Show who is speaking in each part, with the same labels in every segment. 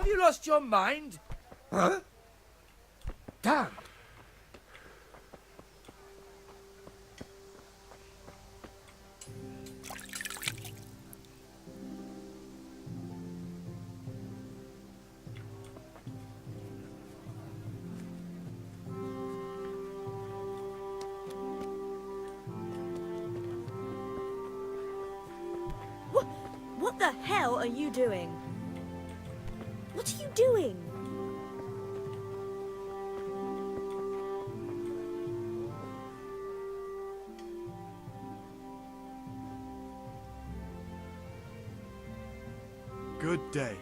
Speaker 1: you lost your mind? Huh? Damn.
Speaker 2: What the hell are you doing? What are you doing?
Speaker 3: Good day.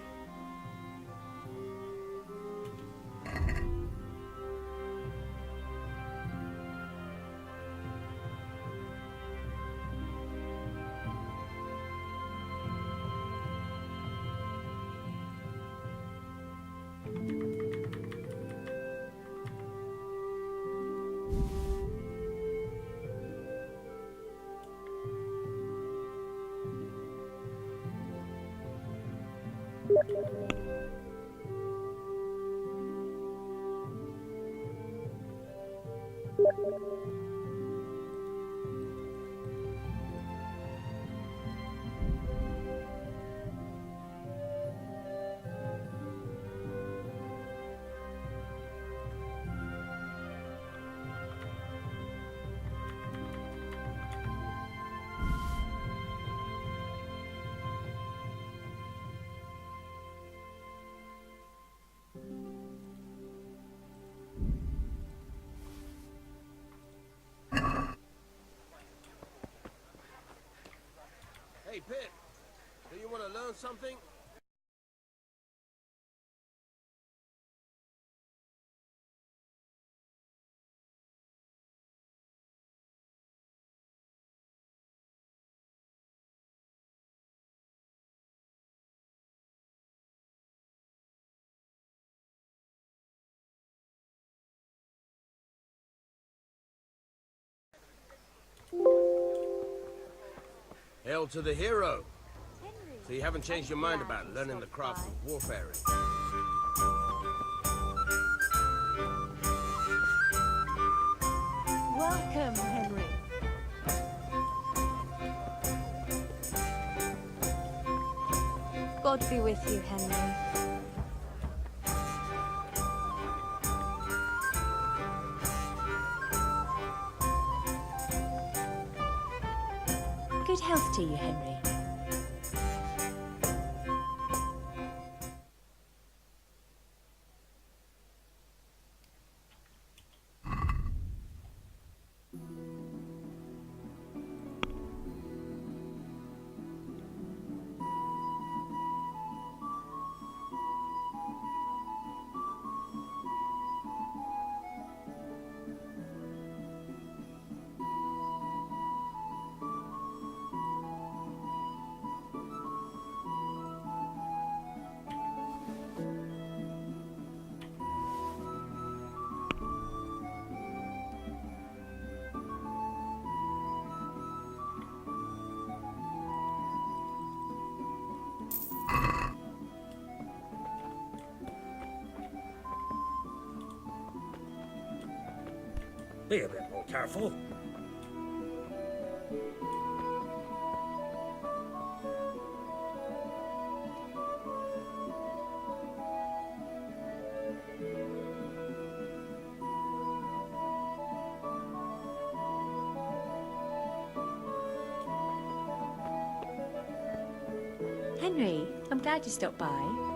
Speaker 4: Hey, Pip, do you want to learn something? Hail to the hero. So you haven't changed your mind about learning the craft of warfare?
Speaker 2: Welcome, Henry. God be with you, Henry. Good health to you, Henry.
Speaker 1: Be a bit more careful.
Speaker 2: Henry, I'm glad you stopped by.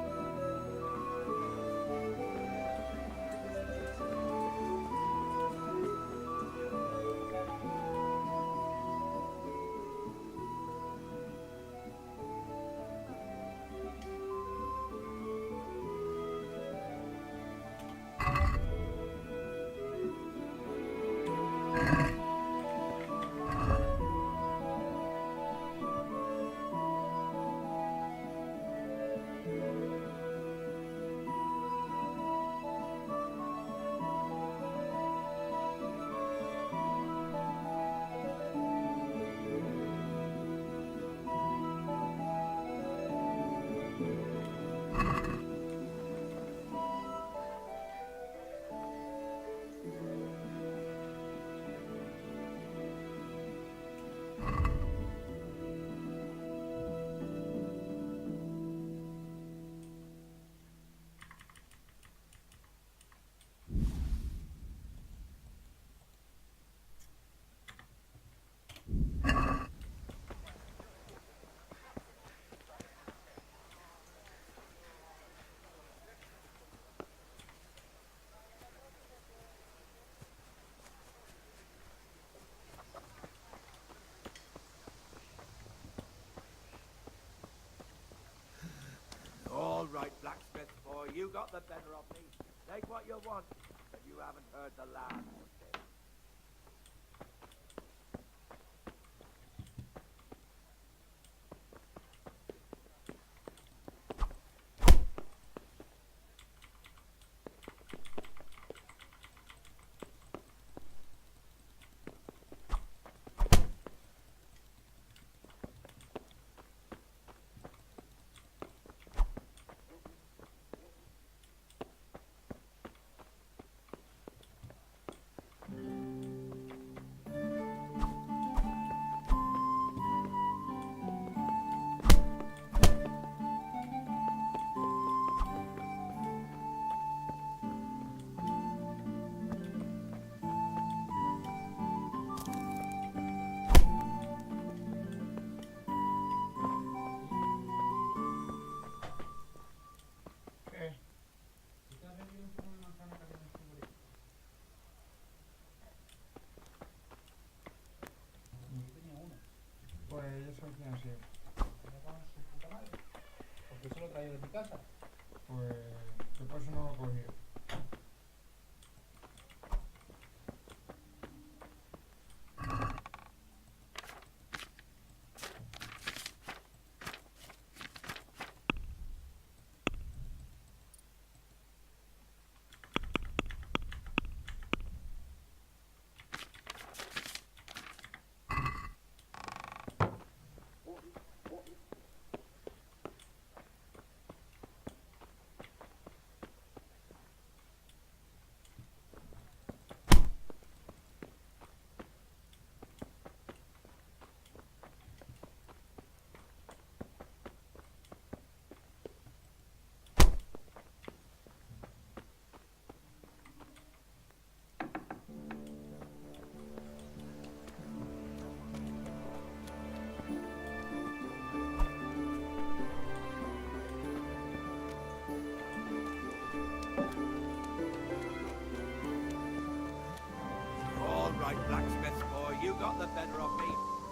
Speaker 3: heard the last.
Speaker 5: Pues yo soy quien así.
Speaker 6: ¿Por qué se lo traía de mi casa?
Speaker 5: Pues que por eso no lo he cogido.
Speaker 3: All right, blacksmith boy, you got the better of me.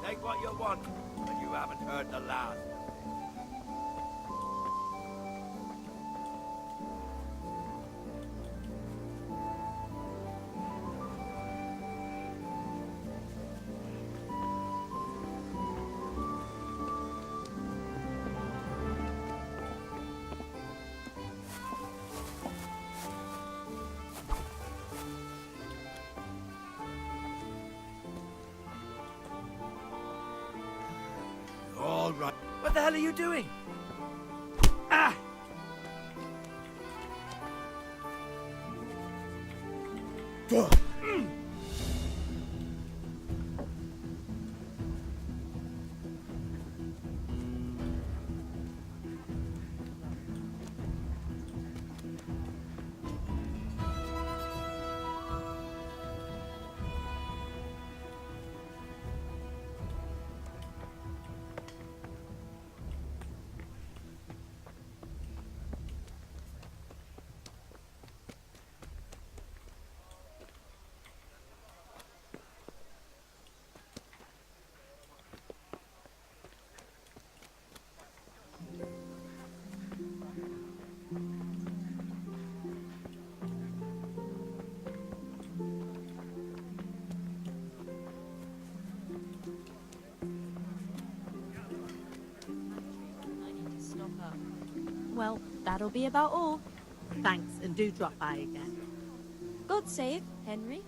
Speaker 3: Take what you want, but you haven't heard the last. All right. What the hell are you doing? Ah!
Speaker 2: Well, that'll be about all.
Speaker 7: Thanks, and do drop by again.
Speaker 2: God save Henry.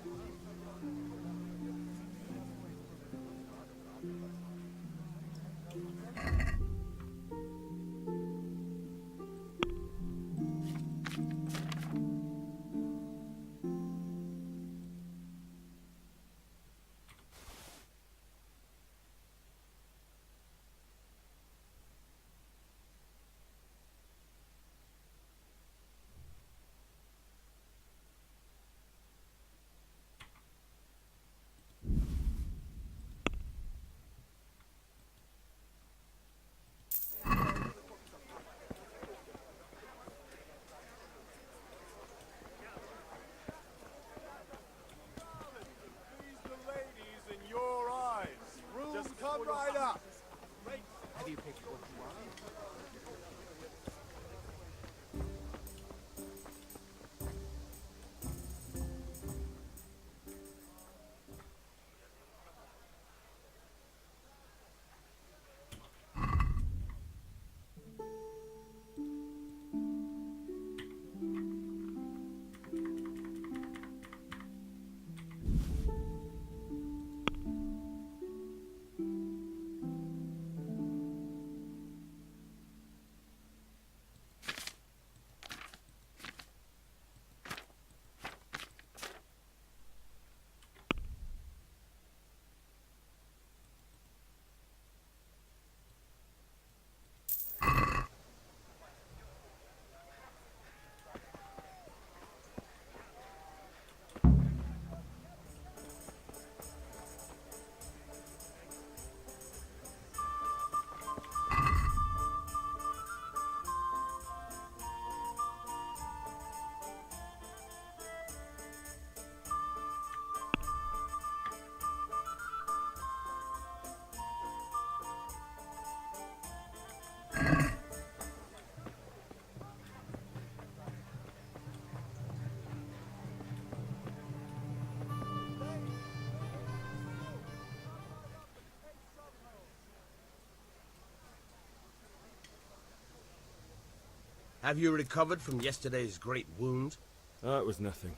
Speaker 4: Have you recovered from yesterday's great wound?
Speaker 8: It was nothing.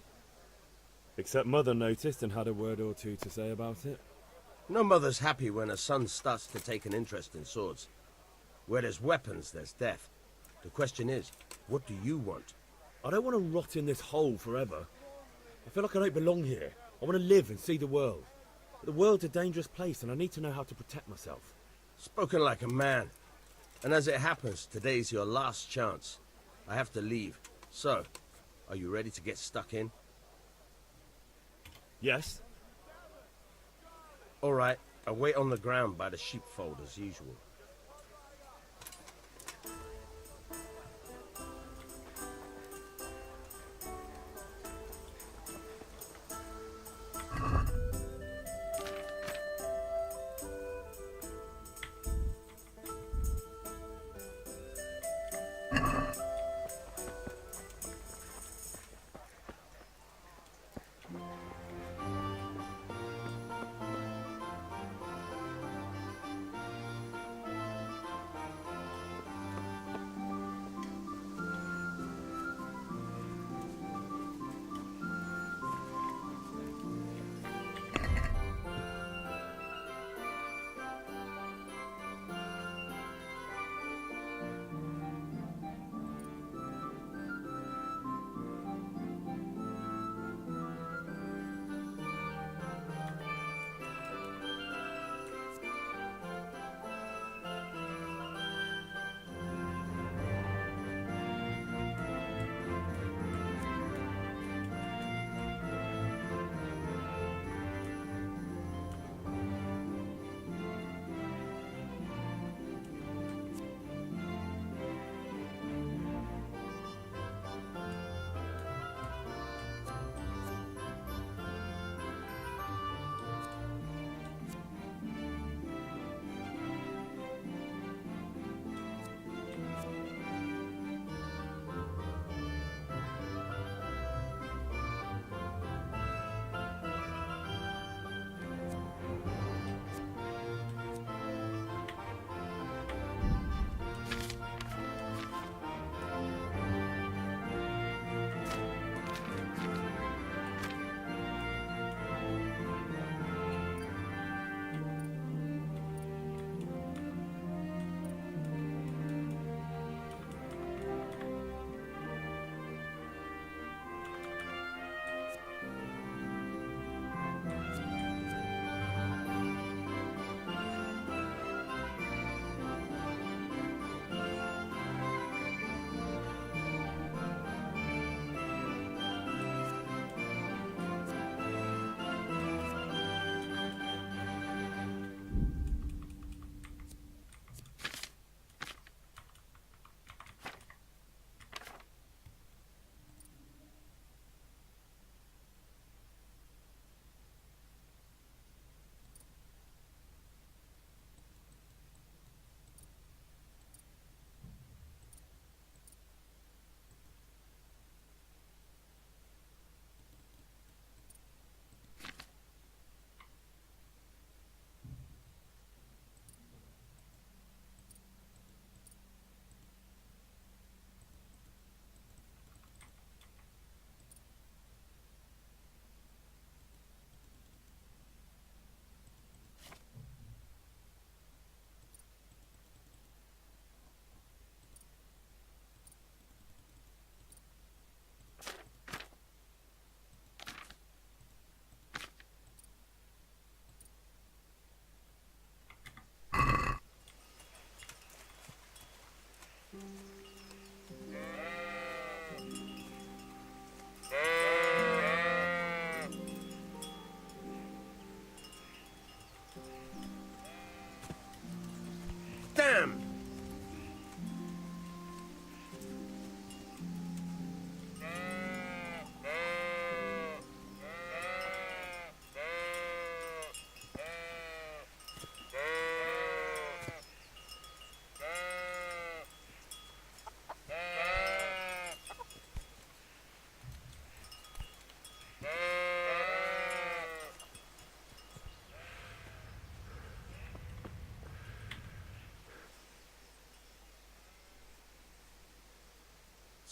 Speaker 8: Except Mother noticed and had a word or two to say about it.
Speaker 4: No mother's happy when her son starts to take an interest in swords. Where there's weapons, there's death. The question is, what do you want?
Speaker 8: I don't want to rot in this hole forever. I feel like I don't belong here. I want to live and see the world. But the world's a dangerous place and I need to know how to protect myself.
Speaker 4: Spoken like a man. And as it happens, today's your last chance. I have to leave. So, are you ready to get stuck in?
Speaker 8: Yes?
Speaker 4: All right, I'll wait on the ground by the sheepfold as usual.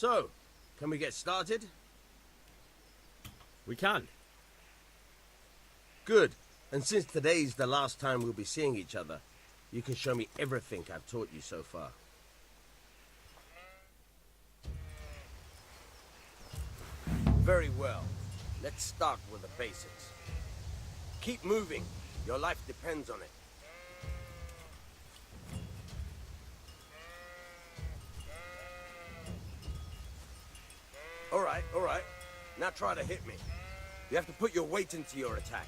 Speaker 4: So, can we get started?
Speaker 8: We can.
Speaker 4: Good. And since today's the last time we'll be seeing each other, you can show me everything I've taught you so far. Very well. Let's start with the basics. Keep moving. Your life depends on it. All right. Now try to hit me. You have to put your weight into your attack.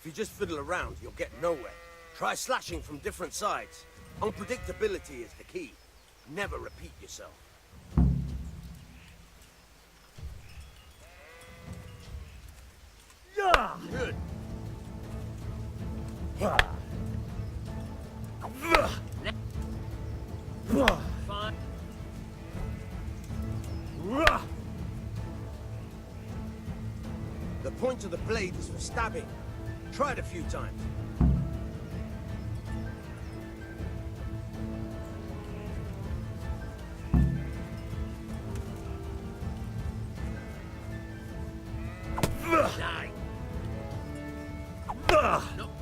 Speaker 4: If you just fiddle around, you'll get nowhere. Try slashing from different sides. Unpredictability is the key. Never repeat yourself. Good. Fine. The point of the blade is for stabbing. Try it a few times. Die. No.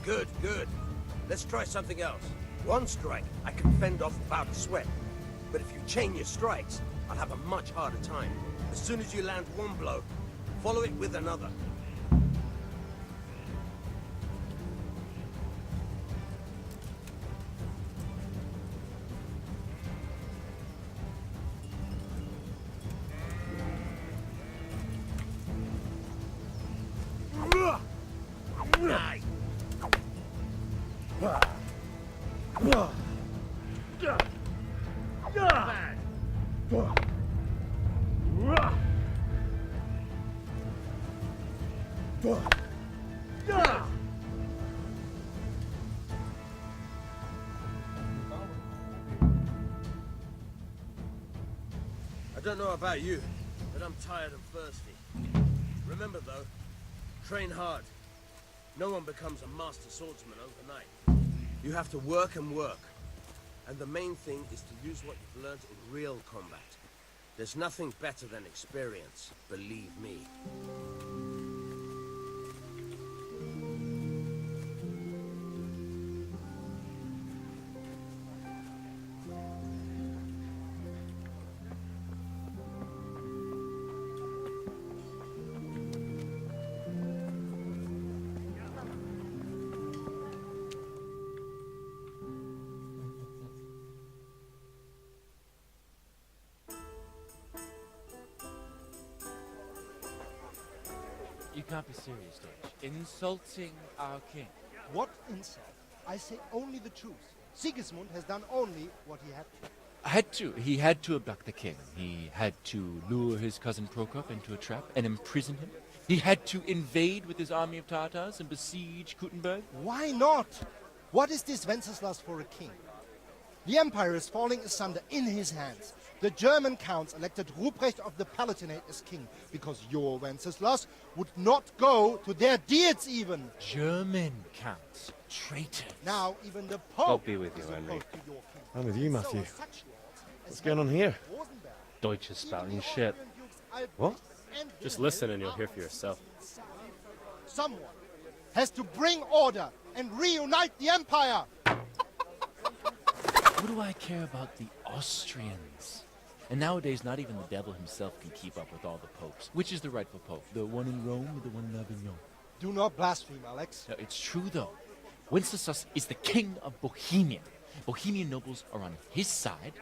Speaker 4: Good. Good. Let's try something else. One strike, I can fend off without a sweat. But if you chain your strikes, I'll have a much harder time. As soon as you land one blow, follow it with another. Die. I don't know about you, but I'm tired and thirsty. Remember though, train hard. No one becomes a master swordsman overnight. You have to work and work. And the main thing is to use what you've learned in real combat. There's nothing better than experience, believe me.
Speaker 9: You can't be serious, Deutsch. Insulting our king.
Speaker 1: What insult? I say only the truth. Sigismund has done only what he had to.
Speaker 9: Had to. He had to abduct the king. He had to lure his cousin Prokop into a trap and imprison him. He had to invade with his army of Tartars and besiege Kuttenberg.
Speaker 1: Why not? What is this Wenceslas for a king? The empire is falling asunder in his hands. The German counts elected Ruprecht of the Palatinate as king because your Wenceslas would not go to their deeds even.
Speaker 9: German counts. Traitors.
Speaker 1: Now even the Pope
Speaker 8: God be with you,
Speaker 1: is
Speaker 8: Henry.
Speaker 1: opposed to your king.
Speaker 8: I'm with you, Matthew.
Speaker 1: So such lords as
Speaker 8: What's going on here?
Speaker 1: Rosenberg,
Speaker 10: Deutsch is spouting shit.
Speaker 8: What?
Speaker 1: and
Speaker 10: Just
Speaker 1: Wilhelm
Speaker 10: listen and you'll hear for yourself.
Speaker 1: Someone has to bring order and reunite the empire.
Speaker 9: What do I care about the Austrians? And nowadays, not even the devil himself can keep up with all the popes. Which is the rightful pope? The one in Rome or the one in Avignon?
Speaker 1: Do not blaspheme, Alex.
Speaker 9: No, it's true, though. Wenceslas is the king of Bohemia. Bohemian nobles are on his side.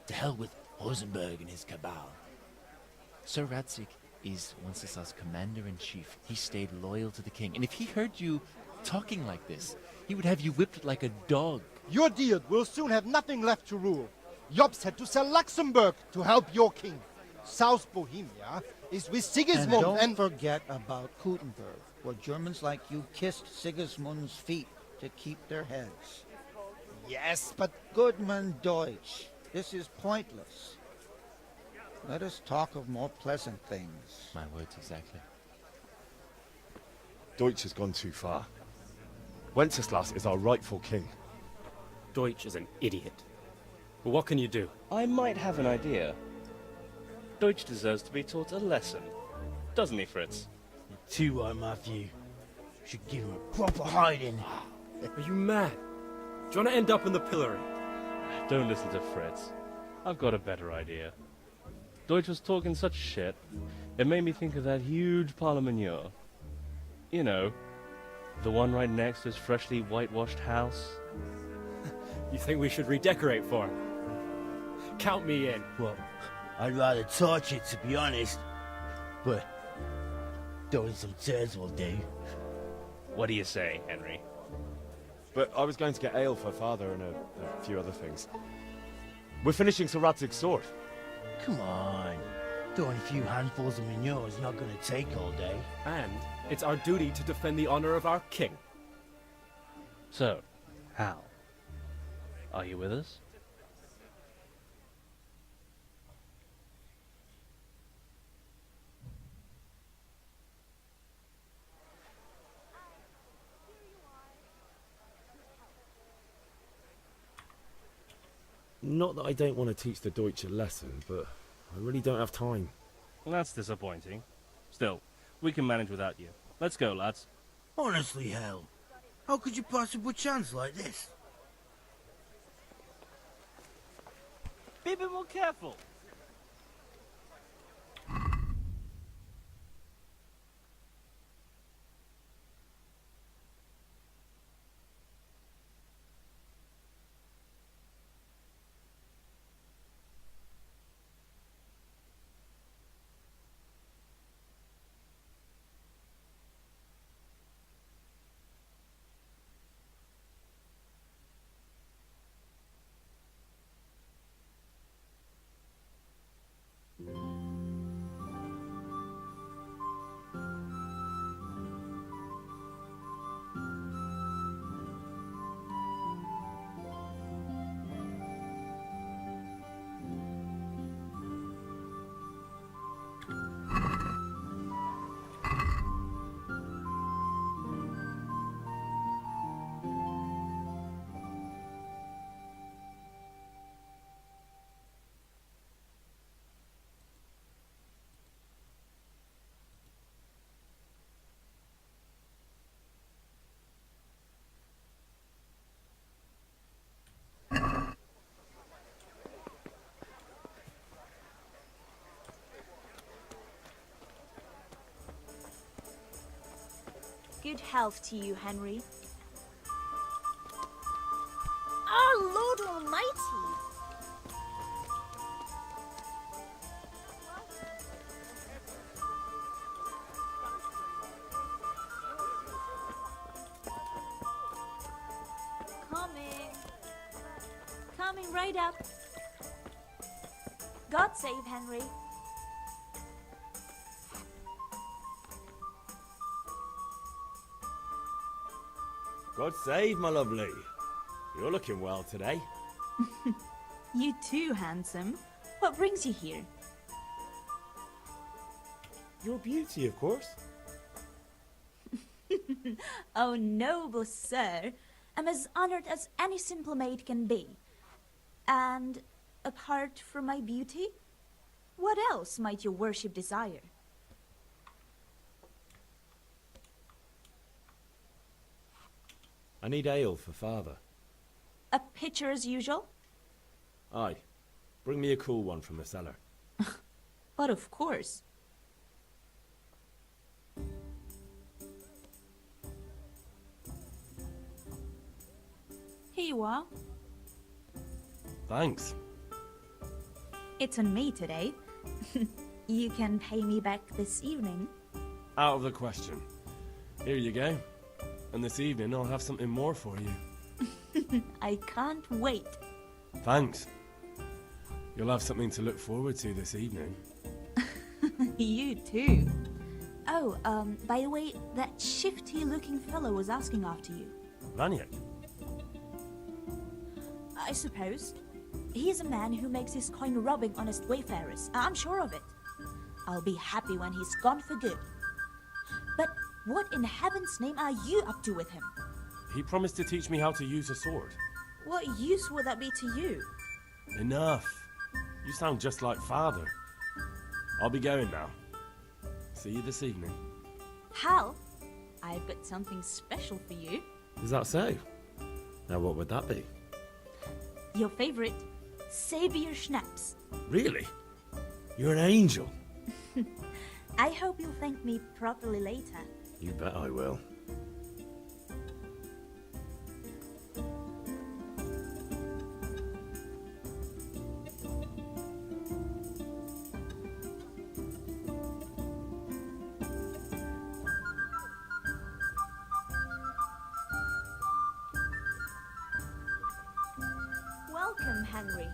Speaker 9: To hell with Rosenberg and his cabal. Sir Radzik is Wenceslas' commander-in-chief. He stayed loyal to the king. And if he heard you talking like this, he would have you whipped like a dog.
Speaker 1: Your deed will soon have nothing left to rule. Jobst had to sell Luxembourg to help your king. South Bohemia is with Sigismund
Speaker 11: And don't forget about Kuttenberg, where Germans like you kissed Sigismund's feet to keep their heads.
Speaker 1: Yes, but
Speaker 11: Goodman Deutsch, this is pointless. Let us talk of more pleasant things.
Speaker 9: My words exactly.
Speaker 8: Deutsch has gone too far. Wenceslas is our rightful king.
Speaker 10: Deutsch is an idiot. But what can you do?
Speaker 12: I might have an idea. Deutsch deserves to be taught a lesson. Doesn't he, Fritz?
Speaker 13: Too right, Matthew. Should give him a proper hiding.
Speaker 10: Are you mad? Do you want to end up in the pillory?
Speaker 12: Don't listen to Fritz. I've got a better idea. Deutsch was talking such shit, it made me think of that huge parliament. You know, the one right next to his freshly whitewashed house.
Speaker 10: You think we should redecorate for him? Count me in.
Speaker 13: Well, I'd rather torch it, to be honest. But throwing some turds will do.
Speaker 12: What do you say, Henry?
Speaker 8: But I was going to get ale for Father and a few other things. We're finishing Sir Radzig's sword.
Speaker 13: Come on. Throwing a few handfuls of manure is not going to take all day.
Speaker 10: And it's our duty to defend the honor of our king.
Speaker 12: So, Hal, are you with us?
Speaker 8: Not that I don't want to teach the Deutsch a lesson, but I really don't have time.
Speaker 12: Well, that's disappointing. Still, we can manage without you. Let's go, lads.
Speaker 13: Honestly, Hal, how could you pass up a chance like this?
Speaker 12: Be a bit more careful.
Speaker 2: Good health to you, Henry. Oh, Lord Almighty! Coming right up. God save Henry.
Speaker 8: God save, my lovely. You're looking well today.
Speaker 2: You too, handsome. What brings you here?
Speaker 8: Your beauty, of course.
Speaker 2: Oh, noble sir. I'm as honored as any simple maid can be. And apart from my beauty, what else might your worship desire?
Speaker 8: I need ale for Father.
Speaker 2: A pitcher as usual?
Speaker 8: Aye. Bring me a cool one from the cellar.
Speaker 2: But of course. Here you are.
Speaker 4: Thanks.
Speaker 2: It's on me today. You can pay me back this evening.
Speaker 4: Out of the question. Here you go. And this evening I'll have something more for you.
Speaker 2: I can't wait.
Speaker 4: Thanks. You'll have something to look forward to this evening.
Speaker 2: You too. Oh, by the way, that shifty-looking fellow was asking after you.
Speaker 4: Vanyek?
Speaker 2: I suppose. He's a man who makes his coin robbing honest wayfarers. I'm sure of it. I'll be happy when he's gone for good. But what in heaven's name are you up to with him?
Speaker 4: He promised to teach me how to use a sword.
Speaker 2: What use would that be to you?
Speaker 12: Enough. You sound just like Father. I'll be going now. See you this evening.
Speaker 2: Hal, I've got something special for you.
Speaker 8: Is that so? Now what would that be?
Speaker 2: Your favorite Savior Schnapps.
Speaker 8: Really? You're an angel.
Speaker 2: I hope you'll thank me properly later.
Speaker 8: You bet I will.
Speaker 2: Welcome, Henry.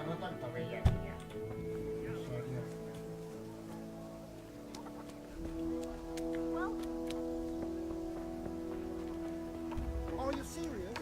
Speaker 5: No tanto bella niña. En serio.
Speaker 1: Are you serious?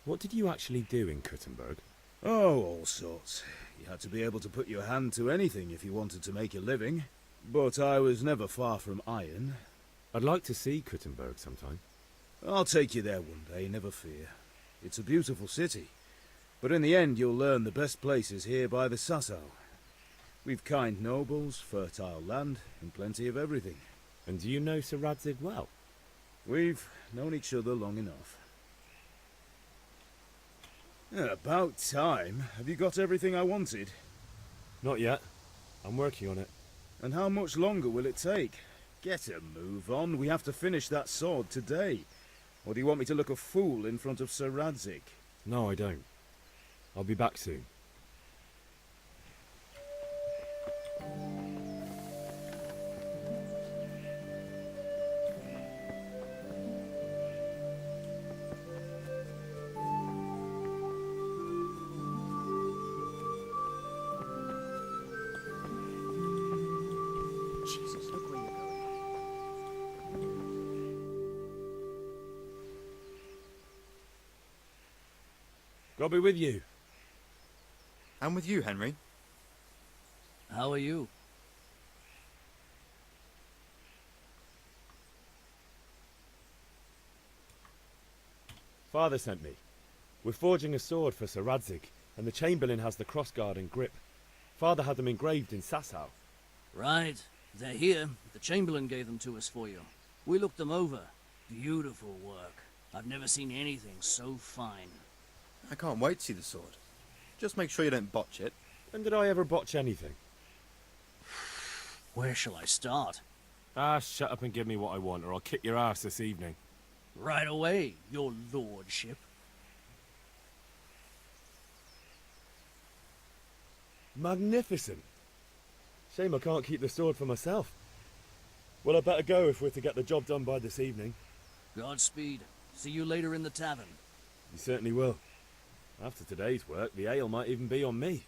Speaker 8: What did you actually do in Kuttenberg?
Speaker 14: Oh, all sorts. You had to be able to put your hand to anything if you wanted to make a living. But I was never far from iron.
Speaker 8: I'd like to see Kuttenberg sometime.
Speaker 14: I'll take you there one day, never fear. It's a beautiful city. But in the end you'll learn the best places here by the Sassau. We've kind nobles, fertile land, and plenty of everything.
Speaker 8: And do you know Sir Radzig well?
Speaker 14: We've known each other long enough. About time. Have you got everything I wanted?
Speaker 8: Not yet. I'm working on it.
Speaker 14: And how much longer will it take? Get a move on. We have to finish that sword today. Or do you want me to look a fool in front of Sir Radzig?
Speaker 8: No, I don't. I'll be back soon.
Speaker 1: Jesus, look where you're going.
Speaker 8: God be with you.
Speaker 15: And with you, Henry.
Speaker 16: How are you?
Speaker 8: Father sent me. We're forging a sword for Sir Radzig, and the Chamberlain has the crossguard and grip. Father had them engraved in Sassau.
Speaker 16: Right. They're here. The Chamberlain gave them to us for you. We looked them over. Beautiful work. I've never seen anything so fine.
Speaker 15: I can't wait to see the sword. Just make sure you don't botch it.
Speaker 8: When did I ever botch anything?
Speaker 16: Where shall I start?
Speaker 8: Ah, shut up and give me what I want, or I'll kick your ass this evening.
Speaker 16: Right away, your lordship.
Speaker 8: Magnificent. Shame I can't keep the sword for myself. Well, I better go if we're to get the job done by this evening.
Speaker 16: Godspeed. See you later in the tavern.
Speaker 8: You certainly will. After today's work, the ale might even be on me.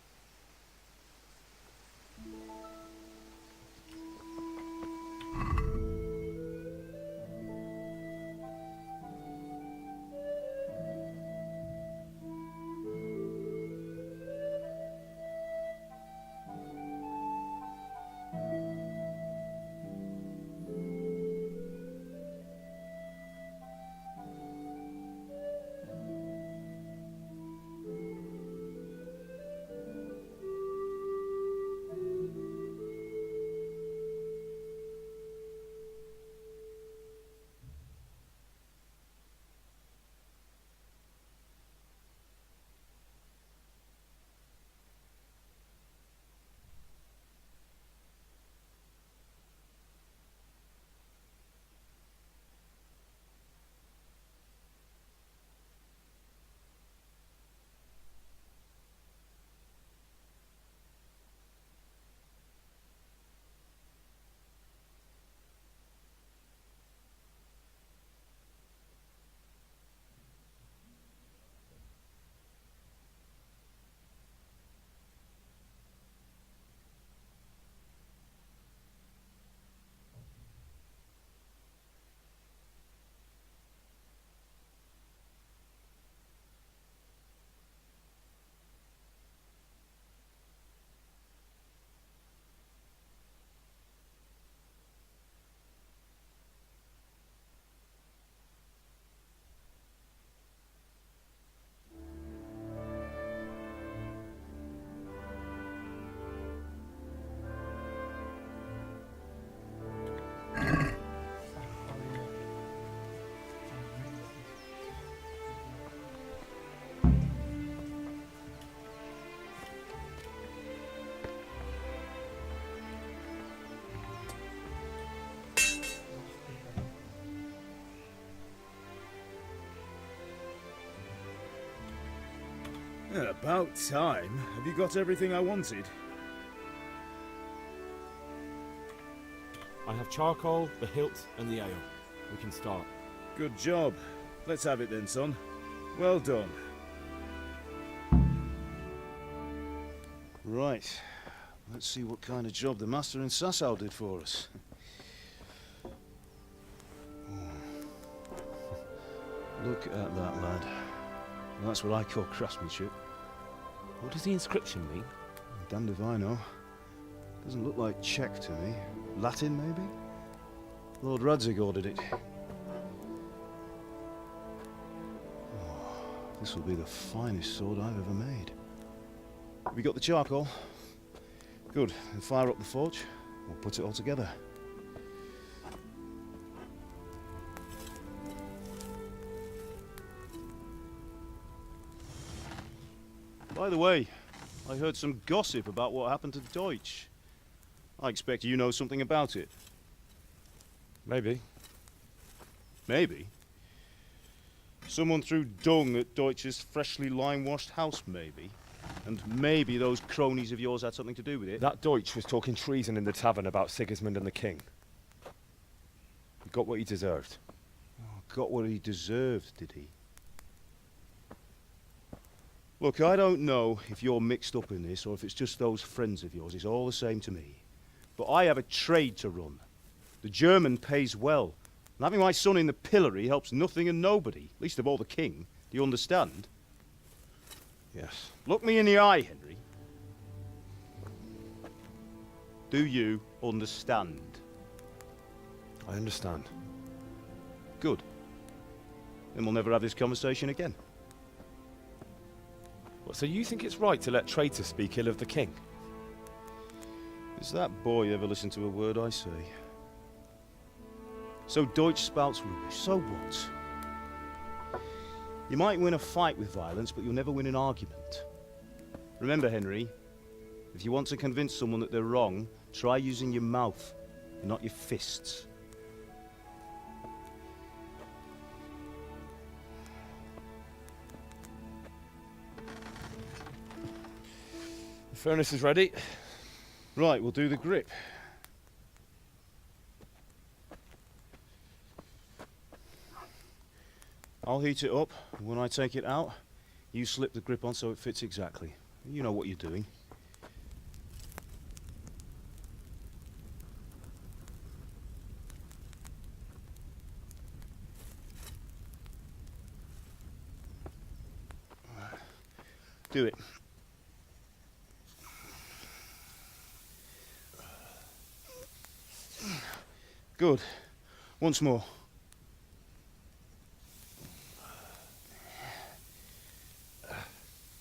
Speaker 14: About time. Have you got everything I wanted?
Speaker 8: I have charcoal, the hilt, and the ale. We can start.
Speaker 14: Good job. Let's have it then, son. Well done. Right. Let's see what kind of job the master in Sasau did for us. Look at that, lad. That's what I call craftsmanship.
Speaker 8: What does the inscription mean?
Speaker 14: Damned if I know. Doesn't look like Czech to me. Latin, maybe? Lord Radzig ordered it. Oh, this will be the finest sword I've ever made. Have you got the charcoal? Good. Then fire up the forge. We'll put it all together. By the way, I heard some gossip about what happened to Deutsch. I expect you know something about it.
Speaker 8: Maybe.
Speaker 14: Maybe? Someone threw dung at Deutsch's freshly lime-washed house, maybe? And maybe those cronies of yours had something to do with it?
Speaker 8: That Deutsch was talking treason in the tavern about Sigismund and the king. He got what he deserved.
Speaker 14: Oh, got what he deserved, did he? Look, I don't know if you're mixed up in this or if it's just those friends of yours. It's all the same to me. But I have a trade to run. The German pays well. And having my son in the pillory helps nothing and nobody, least of all the king. Do you understand?
Speaker 8: Yes.
Speaker 14: Look me in the eye, Henry. Do you understand?
Speaker 8: I understand.
Speaker 14: Good. Then we'll never have this conversation again.
Speaker 8: What, so you think it's right to let traitors speak ill of the king?
Speaker 14: Does that boy ever listen to a word I say? So Deutsch spouts rubbish. So what? You might win a fight with violence, but you'll never win an argument. Remember, Henry, if you want to convince someone that they're wrong, try using your mouth, not your fists.
Speaker 8: The furnace is ready.
Speaker 14: Right, we'll do the grip. I'll heat it up, and when I take it out, you slip the grip on so it fits exactly. You know what you're doing. Do it. Good. Once more.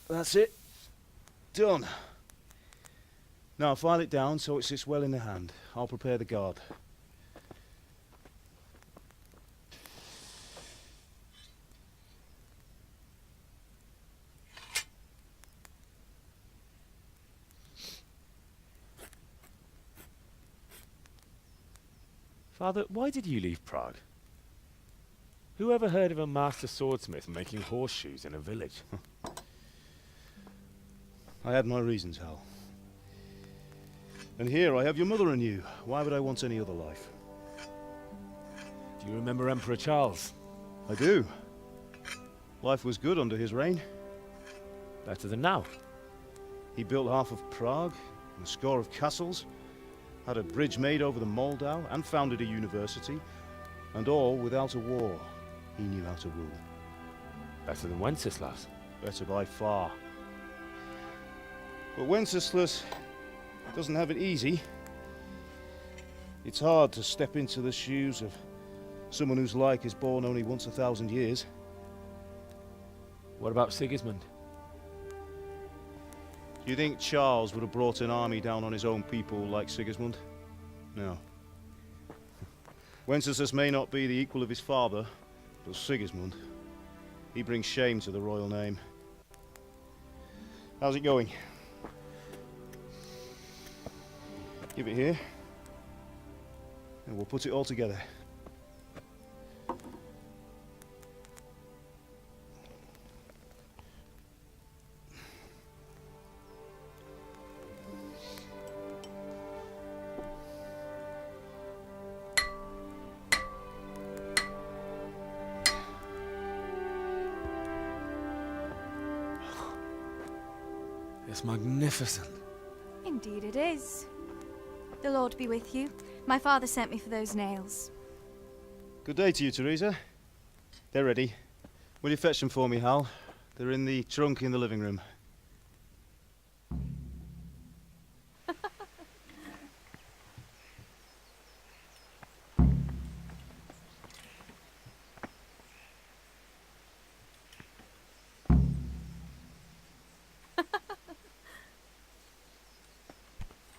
Speaker 14: That's it. Done. Now file it down so it sits well in the hand. I'll prepare the guard.
Speaker 8: Father, why did you leave Prague? Who ever heard of a master swordsmith making horseshoes in a village?
Speaker 14: I had my reasons, Hal. And here I have your mother and you. Why would I want any other life?
Speaker 8: Do you remember Emperor Charles?
Speaker 14: I do. Life was good under his reign.
Speaker 8: Better than now.
Speaker 14: He built half of Prague, and a score of castles, had a bridge made over the Moldau, and founded a university, and all without a war. He knew how to rule.
Speaker 8: Better than Wenceslas.
Speaker 14: Better by far. But Wenceslas doesn't have it easy. It's hard to step into the shoes of someone whose like is born only once 1,000 years.
Speaker 8: What about Sigismund?
Speaker 14: Do you think Charles would have brought an army down on his own people like Sigismund? No. Wenceslas may not be the equal of his father, but Sigismund, he brings shame to the royal name. How's it going? Give it here, and we'll put it all together.
Speaker 8: That's magnificent.
Speaker 17: Indeed it is. The Lord be with you. My father sent me for those nails.
Speaker 14: Good day to you, Teresa. They're ready. Will you fetch them for me, Hal? They're in the trunk in the living room.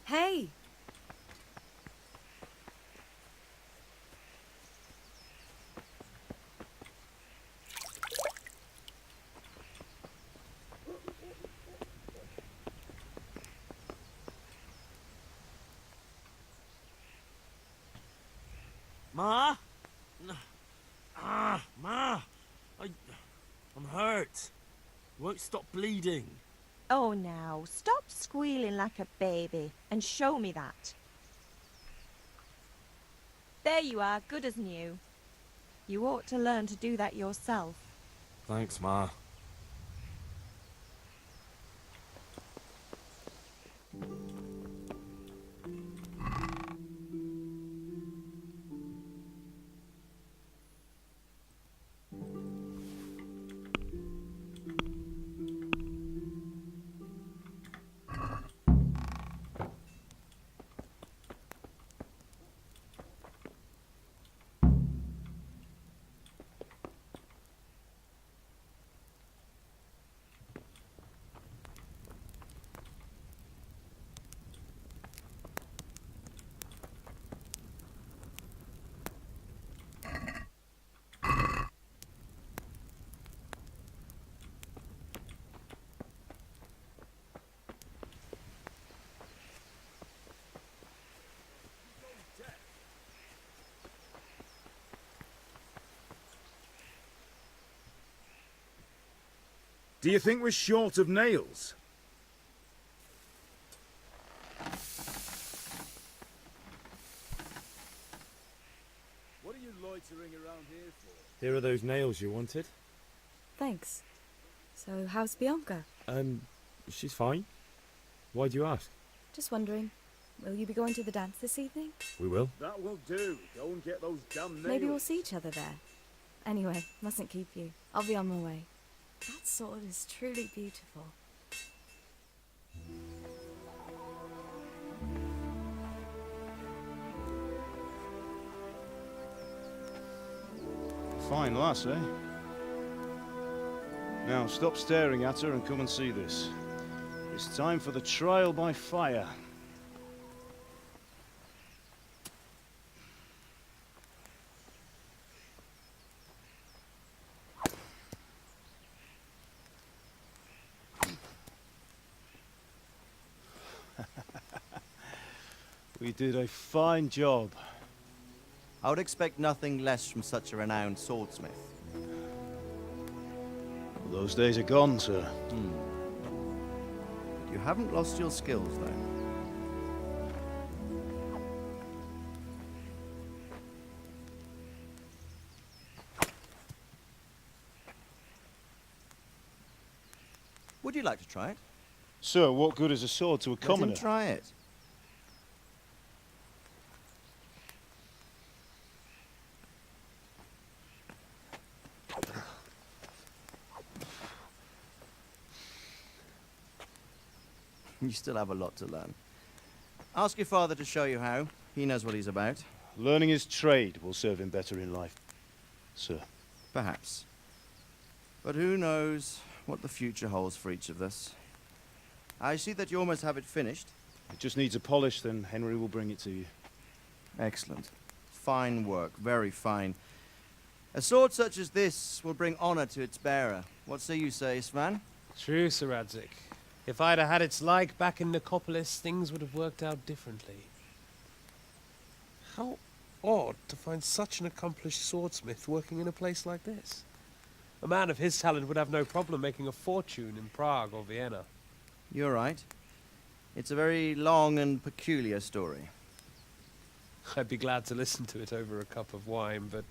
Speaker 17: Hey!
Speaker 4: Ma? Ma! I'm hurt. Won't stop bleeding.
Speaker 18: Oh, now, stop squealing like a baby and show me that. There you are, good as new. You ought to learn to do that yourself.
Speaker 4: Thanks, Ma.
Speaker 14: Do you think we're short of nails? What are you loitering around here for?
Speaker 8: Here are those nails you wanted.
Speaker 17: Thanks. So, how's Bianca?
Speaker 8: She's fine. Why do you ask?
Speaker 17: Just wondering, will you be going to the dance this evening?
Speaker 8: We will.
Speaker 14: That will do. Go and get those damn nails.
Speaker 17: Maybe we'll see each other there. Anyway, mustn't keep you. I'll be on my way. That sword is truly beautiful.
Speaker 14: Fine lass, eh? Now, stop staring at her and come and see this. It's time for the trial by fire. We did a fine job.
Speaker 15: I would expect nothing less from such a renowned swordsmith.
Speaker 14: Those days are gone, sir.
Speaker 15: You haven't lost your skills, though. Would you like to try it?
Speaker 14: Sir, what good is a sword to a commoner?
Speaker 15: Let him try it. You still have a lot to learn. Ask your father to show you how. He knows what he's about.
Speaker 14: Learning his trade will serve him better in life, sir.
Speaker 15: Perhaps. But who knows what the future holds for each of us. I see that you almost have it finished.
Speaker 14: It just needs a polish, then Henry will bring it to you.
Speaker 15: Excellent. Fine work, very fine. A sword such as this will bring honor to its bearer. What say you, Svan?
Speaker 6: True, Sir Radzik. If I'd have had its like back in Nicopolis, things would have worked out differently. How odd to find such an accomplished swordsmith working in a place like this. A man of his talent would have no problem making a fortune in Prague or Vienna.
Speaker 15: You're right. It's a very long and peculiar story.
Speaker 6: I'd be glad to listen to it over a cup of wine, but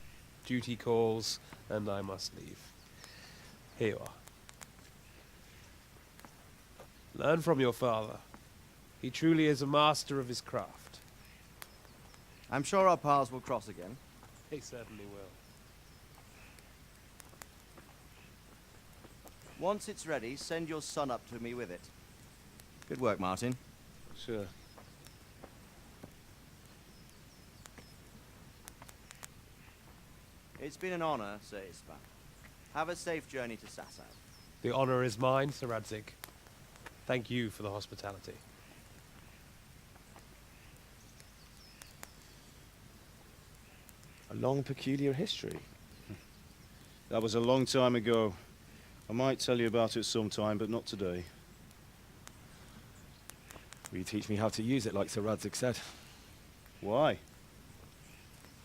Speaker 6: duty calls, and I must leave. Here you are. Learn from your father. He truly is a master of his craft.
Speaker 15: I'm sure our paths will cross again.
Speaker 6: He certainly will.
Speaker 15: Once it's ready, send your son up to me with it. Good work, Martin.
Speaker 6: Sure.
Speaker 15: It's been an honor, Sir Ispa. Have a safe journey to Sasau.
Speaker 6: The honor is mine, Sir Radzig. Thank you for the hospitality.
Speaker 8: A long, peculiar history.
Speaker 14: That was a long time ago. I might tell you about it sometime, but not today.
Speaker 8: Will you teach me how to use it, like Sir Radzig said?
Speaker 14: Why?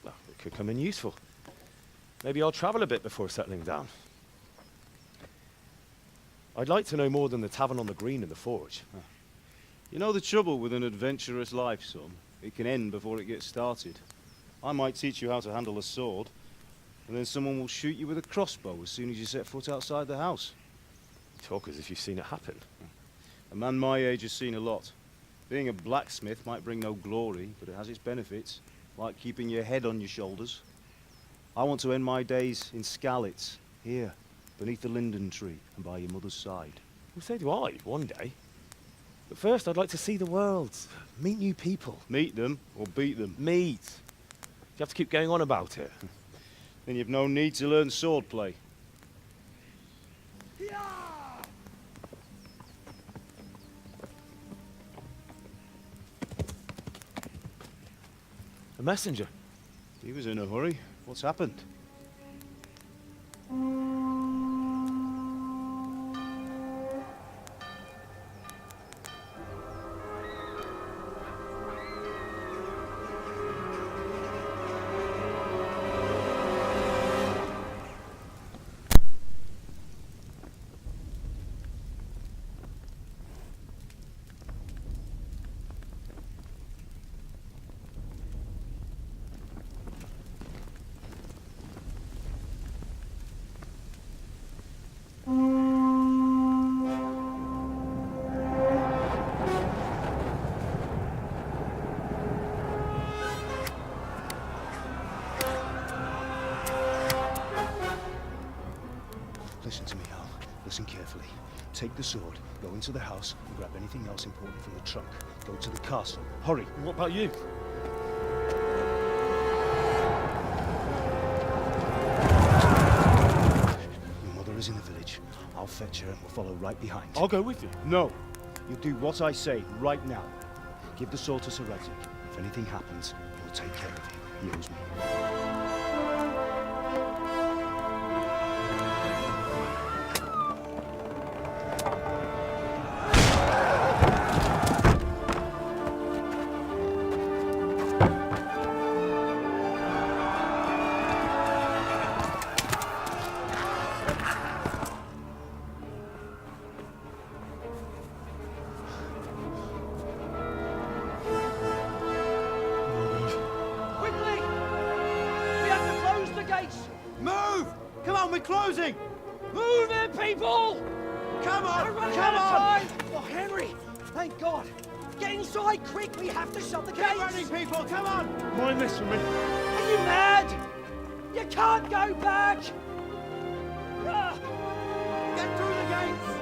Speaker 8: Well, it could come in useful. Maybe I'll travel a bit before settling down. I'd like to know more than the tavern on the green and the forge.
Speaker 14: You know the trouble with an adventurous life, son? It can end before it gets started. I might teach you how to handle a sword, and then someone will shoot you with a crossbow as soon as you set foot outside the house.
Speaker 8: You talk as if you've seen it happen.
Speaker 14: A man my age has seen a lot. Being a blacksmith might bring no glory, but it has its benefits, like keeping your head on your shoulders. I want to end my days in Skalitz, here, beneath the linden tree and by your mother's side.
Speaker 8: Well, so do I, one day. But first, I'd like to see the world, meet new people.
Speaker 14: Meet them or beat them?
Speaker 8: Meet. You have to keep going on about it.
Speaker 14: Then you've no need to learn swordplay.
Speaker 8: A messenger.
Speaker 14: He was in a hurry. What's happened?
Speaker 19: Listen to me, Al. Listen carefully. Take the sword, go into the house, and grab anything else important from the trunk. Go to the castle. Hurry!
Speaker 8: What about you?
Speaker 19: Your mother is in the village. I'll fetch her and we'll follow right behind.
Speaker 8: I'll go with you.
Speaker 19: No! You do what I say right now. Give the sword to Sir Radzig. If anything happens, he'll take care of you. He owes me.
Speaker 3: Move! Come on, we're closing!
Speaker 16: Move it, people!
Speaker 3: Come on!
Speaker 16: We're running
Speaker 3: Come
Speaker 16: out of
Speaker 3: on!
Speaker 16: time! Oh, Henry! Thank God! Get inside, quick! We have to shut the gates!
Speaker 3: Keep running, people! Come on!
Speaker 8: Mind this for me.
Speaker 16: Are you mad? You can't go back! Ah.
Speaker 3: Get through the gates!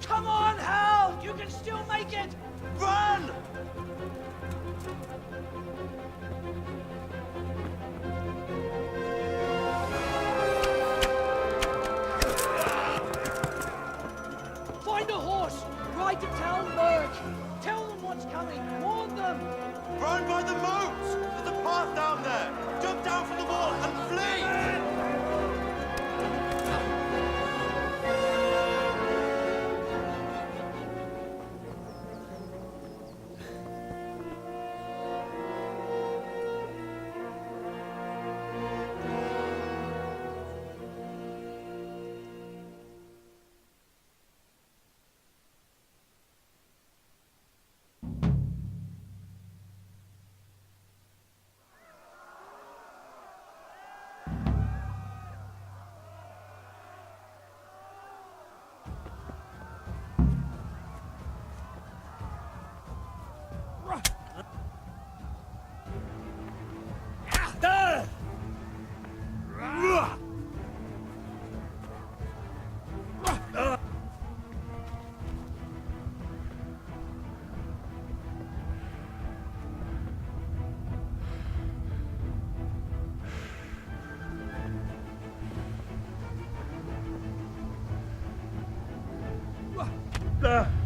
Speaker 16: Come on, Hal! You can still make it! Run! Find a horse! Ride to town, Merc! Tell them what's coming! Warn them!
Speaker 3: Run by the moat! There's a path down there! Jump down from the wall and flee!
Speaker 6: There!